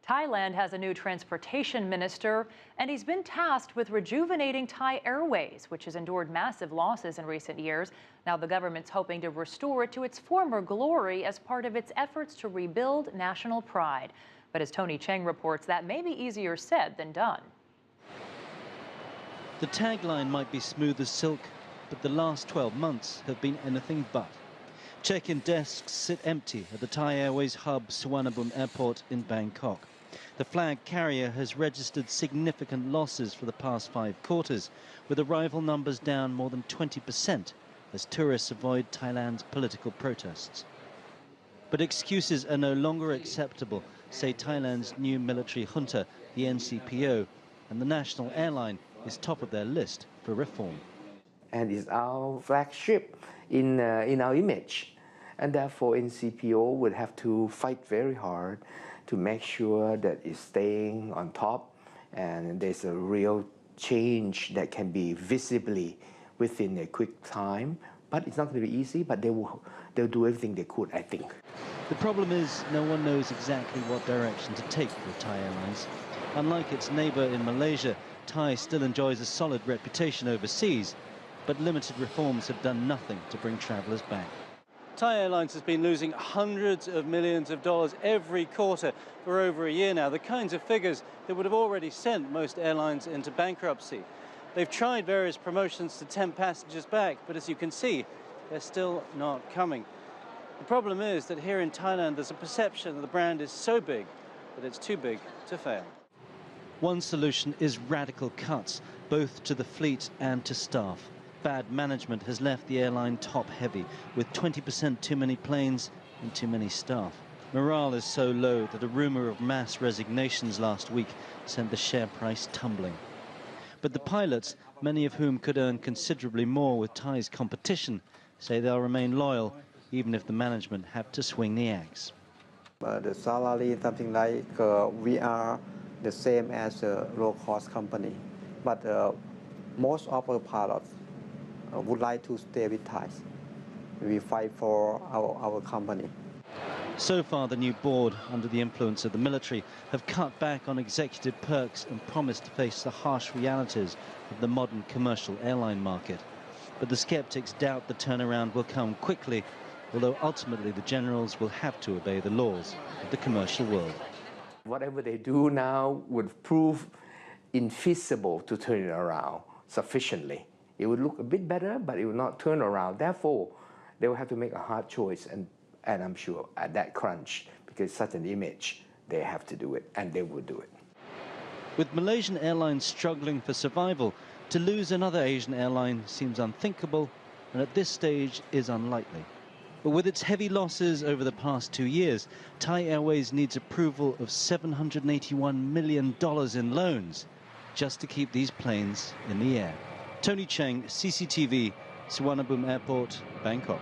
Thailand has a new transportation minister, and he's been tasked with rejuvenating Thai Airways, which has endured massive losses in recent years. Now the government's hoping to restore it to its former glory as part of its efforts to rebuild national pride. But as Tony Cheng reports, that may be easier said than done. The tagline might be smooth as silk, but the last 12 months have been anything but. Check-in desks sit empty at the Thai Airways hub Suvarnabhumi Airport in Bangkok. The flag carrier has registered significant losses for the past 5 quarters, with arrival numbers down more than 20% as tourists avoid Thailand's political protests. But excuses are no longer acceptable, say Thailand's new military junta, the NCPO, and the national airline is top of their list for reform. And it's our flagship in our image. And therefore, NCPO would have to fight very hard to make sure that it's staying on top and there's a real change that can be visibly within a quick time. But it's not going to be easy, but they'll do everything they could, I think. The problem is no one knows exactly what direction to take for Thai Airlines. Unlike its neighbour in Malaysia, Thai still enjoys a solid reputation overseas, but limited reforms have done nothing to bring travellers back. Thai Airlines has been losing hundreds of millions of dollars every quarter for over a year now, the kinds of figures that would have already sent most airlines into bankruptcy. They've tried various promotions to tempt passengers back, but as you can see, they're still not coming. The problem is that here in Thailand, there's a perception that the brand is so big that it's too big to fail. One solution is radical cuts, both to the fleet and to staff. Bad management has left the airline top-heavy, with 20% too many planes and too many staff. Morale is so low that a rumour of mass resignations last week sent the share price tumbling. But the pilots, many of whom could earn considerably more with Thai's competition, say they'll remain loyal, even if the management have to swing the axe. The salary, something like we are the same as a low-cost company, but most of the pilots would like to stay with Thai. We fight for our company. So far, the new board, under the influence of the military, have cut back on executive perks and promised to face the harsh realities of the modern commercial airline market. But the skeptics doubt the turnaround will come quickly, although ultimately the generals will have to obey the laws of the commercial world. Whatever they do now would prove infeasible to turn it around sufficiently. It would look a bit better, but it will not turn around. Therefore, they will have to make a hard choice, and I'm sure at that crunch, because it's such an image, they have to do it, and they will do it. With Malaysian Airlines struggling for survival, to lose another Asian airline seems unthinkable, and at this stage is unlikely. But with its heavy losses over the past 2 years, Thai Airways needs approval of $781 million in loans just to keep these planes in the air. Tony Cheng, CCTV, Suvarnabhumi Airport, Bangkok.